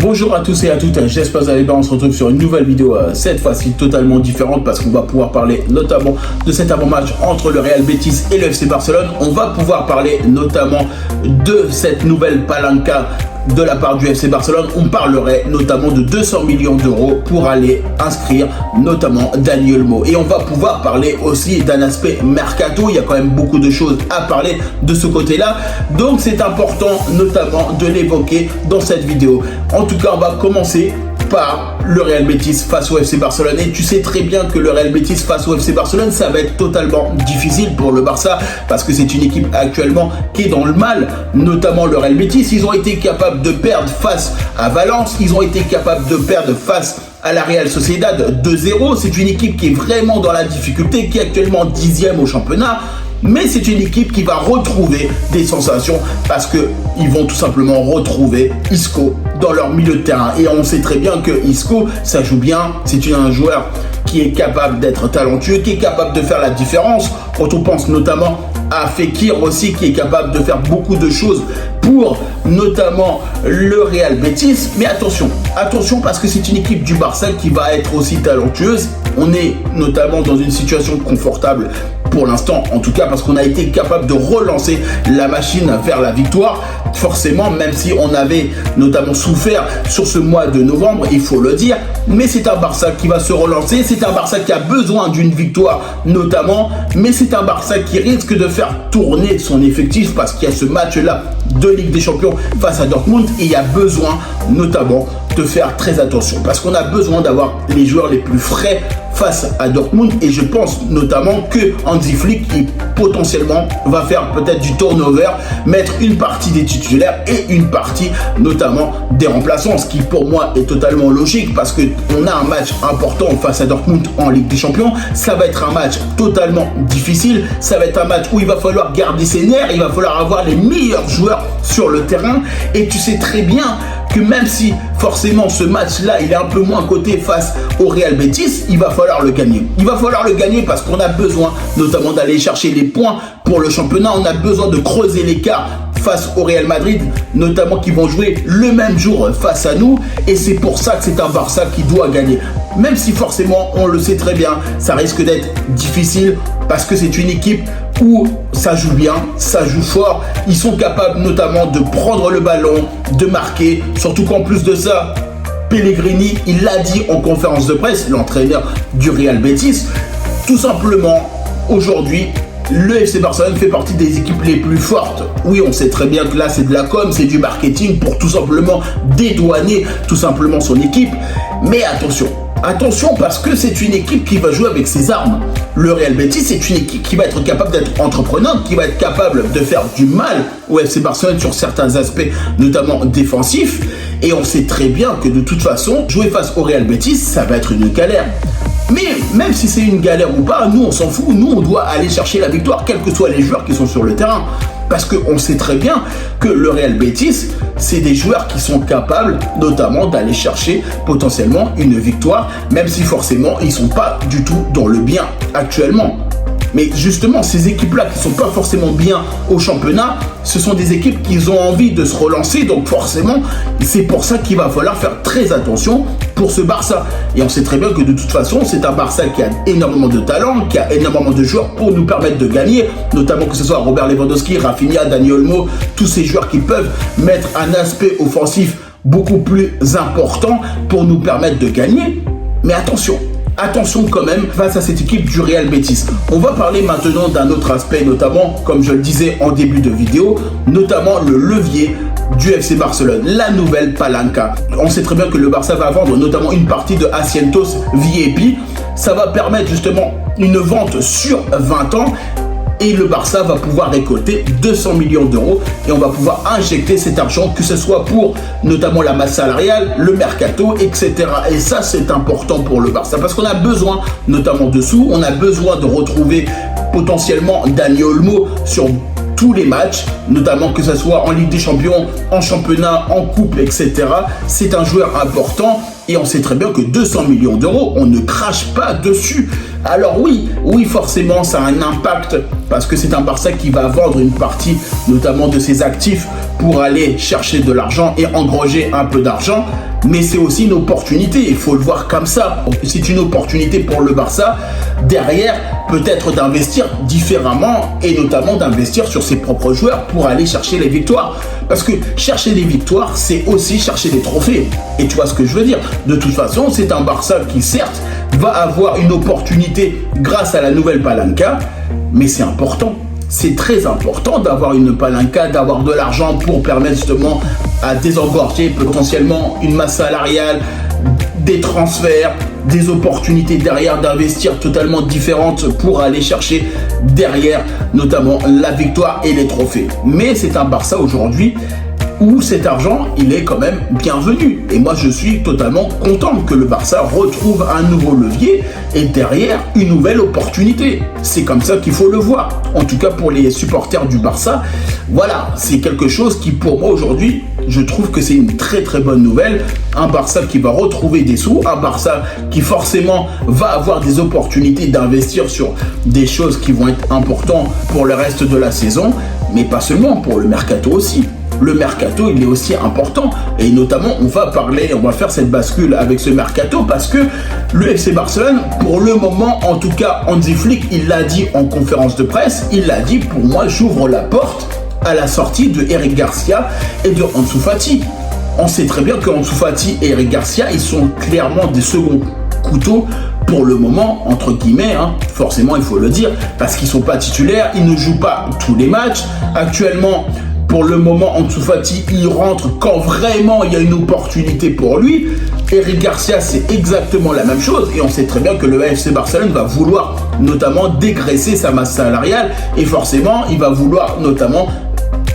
Bonjour à tous et à toutes, j'espère que vous allez bien. On se retrouve sur une nouvelle vidéo, cette fois-ci totalement différente parce qu'on va pouvoir parler notamment de cet avant-match entre le Real Betis et le FC Barcelone. On va pouvoir parler notamment de cette nouvelle palanca de la part du FC Barcelone. On parlerait notamment de 200 millions d'euros pour aller inscrire notamment Dani Olmo. Et on va pouvoir parler aussi d'un aspect mercato. Il y a quand même beaucoup de choses à parler de ce côté-là. Donc c'est important notamment de l'évoquer dans cette vidéo. En tout cas, on va commencer par le Real Betis face au FC Barcelone. Et tu sais très bien que le Real Betis face au FC Barcelone, ça va être totalement difficile pour le Barça parce que c'est une équipe actuellement qui est dans le mal, notamment le Real Betis. Ils ont été capables de perdre face à Valence, ils ont été capables de perdre face à la Real Sociedad 2-0. C'est une équipe qui est vraiment dans la difficulté, qui est actuellement 10e au championnat. Mais c'est une équipe qui va retrouver des sensations parce qu'ils vont tout simplement retrouver Isco dans leur milieu de terrain. Et on sait très bien que Isco, ça joue bien. C'est un joueur qui est capable d'être talentueux, qui est capable de faire la différence. Quand on pense notamment à Fekir aussi, qui est capable de faire beaucoup de choses pour notamment le Real Betis. Mais attention parce que c'est une équipe du Barça qui va être aussi talentueuse. On est notamment dans une situation confortable pour l'instant, en tout cas parce qu'on a été capable de relancer la machine vers la victoire. Forcément, même si on avait notamment souffert sur ce mois de novembre, il faut le dire, mais c'est un Barça qui va se relancer, c'est un Barça qui a besoin d'une victoire notamment, mais c'est un Barça qui risque de faire tourner son effectif parce qu'il y a ce match-là de Ligue des Champions face à Dortmund et il y a besoin notamment de faire très attention parce qu'on a besoin d'avoir les joueurs les plus frais face à Dortmund et je pense notamment que Hansi Flick il potentiellement va faire peut-être du turnover, mettre une partie des titulaires et une partie notamment des remplaçants, ce qui pour moi est totalement logique parce que on a un match important face à Dortmund en Ligue des Champions. Ça va être un match totalement difficile, ça va être un match où il va falloir garder ses nerfs, il va falloir avoir les meilleurs joueurs sur le terrain et tu sais très bien que même si forcément ce match-là il est un peu moins coté face au Real Betis, il va falloir le gagner. Il va falloir le gagner parce qu'on a besoin notamment d'aller chercher les points pour le championnat. On a besoin de creuser l'écart face au Real Madrid, notamment qui vont jouer le même jour face à nous. Et c'est pour ça que c'est un Barça qui doit gagner. Même si forcément, on le sait très bien, ça risque d'être difficile parce que c'est une équipe où ça joue bien, ça joue fort. Ils sont capables notamment de prendre le ballon, de marquer. Surtout qu'en plus de ça, Pellegrini, il l'a dit en conférence de presse, l'entraîneur du Real Betis, tout simplement, aujourd'hui, le FC Barcelone fait partie des équipes les plus fortes. Oui, on sait très bien que là, c'est de la com, c'est du marketing pour tout simplement dédouaner tout simplement son équipe. Mais attention parce que c'est une équipe qui va jouer avec ses armes. Le Real Betis, c'est une équipe qui va être capable d'être entreprenante, qui va être capable de faire du mal au FC Barcelone sur certains aspects, notamment défensifs. Et on sait très bien que de toute façon, jouer face au Real Betis, ça va être une galère. Mais même si c'est une galère ou pas, nous on s'en fout, nous on doit aller chercher la victoire, quels que soient les joueurs qui sont sur le terrain. Parce qu'on sait très bien que le Real Betis, c'est des joueurs qui sont capables notamment d'aller chercher potentiellement une victoire, même si forcément ils ne sont pas du tout dans le bien actuellement. Mais justement, ces équipes-là qui ne sont pas forcément bien au championnat, ce sont des équipes qui ont envie de se relancer. Donc forcément, c'est pour ça qu'il va falloir faire très attention pour ce Barça. Et on sait très bien que de toute façon, c'est un Barça qui a énormément de talent, qui a énormément de joueurs pour nous permettre de gagner. Notamment que ce soit Robert Lewandowski, Rafinha, Dani Olmo, tous ces joueurs qui peuvent mettre un aspect offensif beaucoup plus important pour nous permettre de gagner. Mais attention quand même face à cette équipe du Real Betis. On va parler maintenant d'un autre aspect, notamment, comme je le disais en début de vidéo, notamment le levier du FC Barcelone, la nouvelle palanca. On sait très bien que le Barça va vendre notamment une partie de Asientos VIP. Ça va permettre justement une vente sur 20 ans. Et le Barça va pouvoir récolter 200 millions d'euros et on va pouvoir injecter cet argent, que ce soit pour notamment la masse salariale, le mercato, etc. Et ça, c'est important pour le Barça parce qu'on a besoin notamment de sous, on a besoin de retrouver potentiellement Dani Olmo sur tous les matchs, notamment que ce soit en Ligue des Champions, en championnat, en coupe, etc. C'est un joueur important et on sait très bien que 200 millions d'euros, on ne crache pas dessus. Alors oui, forcément, ça a un impact parce que c'est un Barça qui va vendre une partie, notamment de ses actifs, pour aller chercher de l'argent et engranger un peu d'argent. mais c'est aussi une opportunité, il faut le voir comme ça. C'est une opportunité pour le Barça, derrière, peut-être d'investir différemment et notamment d'investir sur ses propres joueurs pour aller chercher les victoires. Parce que chercher des victoires, c'est aussi chercher des trophées. Et tu vois ce que je veux dire? De toute façon, c'est un Barça qui, certes, va avoir une opportunité grâce à la nouvelle Palanca, mais c'est important. C'est très important d'avoir une palanca, d'avoir de l'argent pour permettre justement à désengorger potentiellement une masse salariale, des transferts, des opportunités derrière d'investir totalement différentes pour aller chercher derrière notamment la victoire et les trophées. Mais c'est un Barça aujourd'hui où cet argent, il est quand même bienvenu. Et moi, je suis totalement content que le Barça retrouve un nouveau levier et derrière, une nouvelle opportunité. C'est comme ça qu'il faut le voir. En tout cas, pour les supporters du Barça, voilà, c'est quelque chose qui, pour moi, aujourd'hui, je trouve que c'est une très très bonne nouvelle. Un Barça qui va retrouver des sous, un Barça qui forcément va avoir des opportunités d'investir sur des choses qui vont être importantes pour le reste de la saison, mais pas seulement, pour le mercato aussi. Le mercato, il est aussi important et notamment on va faire cette bascule avec ce mercato parce que le FC Barcelone, pour le moment, en tout cas Hansi Flick, il l'a dit en conférence de presse, il l'a dit, pour moi, j'ouvre la porte à la sortie de Eric Garcia et de Ansu Fati. On sait très bien que Ansu Fati et Eric Garcia, ils sont clairement des seconds couteaux pour le moment, entre guillemets, hein, forcément il faut le dire, parce qu'ils sont pas titulaires, ils ne jouent pas tous les matchs. Actuellement, pour le moment, Ansu Fati, il rentre quand vraiment il y a une opportunité pour lui. Eric Garcia, c'est exactement la même chose. Et on sait très bien que le FC Barcelone va vouloir notamment dégraisser sa masse salariale. Et forcément, il va vouloir notamment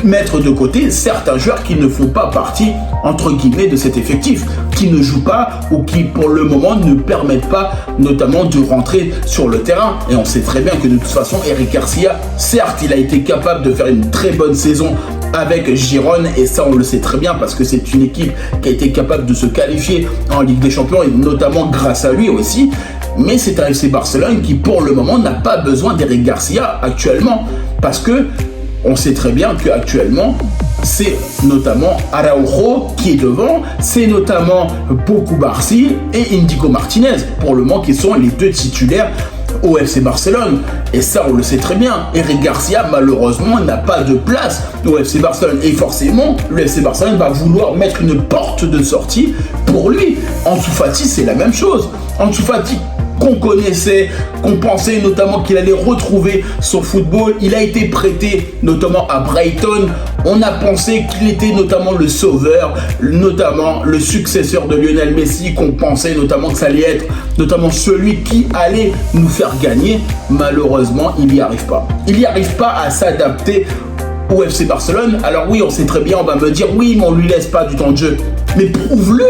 mettre de côté certains joueurs qui ne font pas partie, entre guillemets, de cet effectif, qui ne jouent pas ou qui, pour le moment, ne permettent pas, notamment, de rentrer sur le terrain. Et on sait très bien que, de toute façon, Eric Garcia, certes, il a été capable de faire une très bonne saison avec Girone, et ça, on le sait très bien, parce que c'est une équipe qui a été capable de se qualifier en Ligue des Champions, et notamment grâce à lui aussi. Mais c'est un FC Barcelone qui, pour le moment, n'a pas besoin d'Eric Garcia actuellement, parce que on sait très bien qu'actuellement, c'est notamment Araujo qui est devant, c'est notamment Pau Cubarsí et Indigo Martinez, pour le moment, qui sont les deux titulaires au FC Barcelone. Et ça, on le sait très bien. Eric Garcia, malheureusement, n'a pas de place au FC Barcelone. Et forcément, le FC Barcelone va vouloir mettre une porte de sortie pour lui. Ansu Fati, c'est la même chose. Ansu Fati, qu'on connaissait, qu'on pensait notamment qu'il allait retrouver son football. Il a été prêté notamment à Brighton. On a pensé qu'il était notamment le sauveur, notamment le successeur de Lionel Messi, qu'on pensait notamment que ça allait être notamment celui qui allait nous faire gagner. Malheureusement, il n'y arrive pas. Il n'y arrive pas à s'adapter au FC Barcelone. Alors oui, on sait très bien, on va me dire oui, mais on lui laisse pas du temps de jeu. Mais prouve-le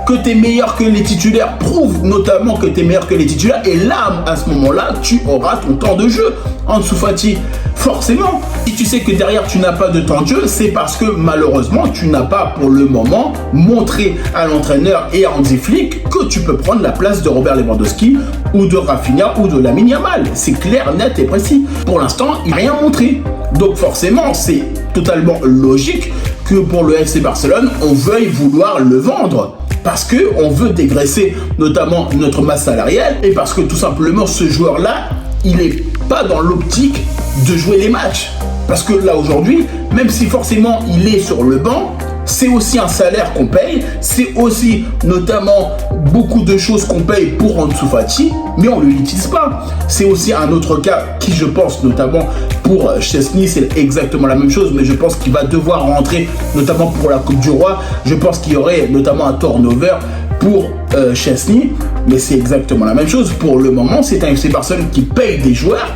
que tu es meilleur que les titulaires, prouve notamment que tu es meilleur que les titulaires, et là, à ce moment-là, tu auras ton temps de jeu. Ansu Fati, forcément, si tu sais que derrière tu n'as pas de temps de jeu, c'est parce que malheureusement, tu n'as pas pour le moment montré à l'entraîneur et à Hansi Flick que tu peux prendre la place de Robert Lewandowski ou de Rafinha ou de Lamine Yamal. C'est clair, net et précis. Pour l'instant, il n'a rien montré. Donc forcément, c'est totalement logique que pour le FC Barcelone, on veuille vouloir le vendre. Parce qu'on veut dégraisser notamment notre masse salariale et parce que tout simplement ce joueur-là, il n'est pas dans l'optique de jouer les matchs. Parce que là aujourd'hui, même si forcément il est sur le banc, c'est aussi un salaire qu'on paye, c'est aussi notamment beaucoup de choses qu'on paye pour Ansu Fati, mais on ne l'utilise pas. C'est aussi un autre cas qui, je pense, notamment pour Szczęsny, c'est exactement la même chose, mais je pense qu'il va devoir rentrer, notamment pour la Coupe du Roi. Je pense qu'il y aurait notamment un turnover pour Szczęsny, mais c'est exactement la même chose. Pour le moment, c'est un FC Barcelone qui paye des joueurs,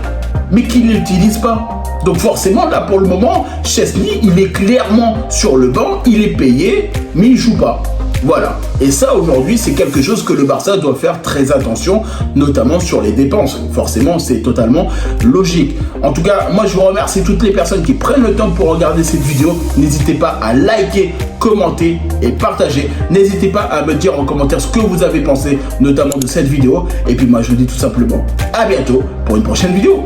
mais qui ne l'utilise pas. Donc forcément, là, pour le moment, Szczęsny, il est clairement sur le banc, il est payé, mais il ne joue pas. Voilà. Et ça, aujourd'hui, c'est quelque chose que le Barça doit faire très attention, notamment sur les dépenses. Forcément, c'est totalement logique. En tout cas, moi, je vous remercie toutes les personnes qui prennent le temps pour regarder cette vidéo. N'hésitez pas à liker, commenter et partager. N'hésitez pas à me dire en commentaire ce que vous avez pensé, notamment de cette vidéo. Et puis moi, je vous dis tout simplement à bientôt pour une prochaine vidéo.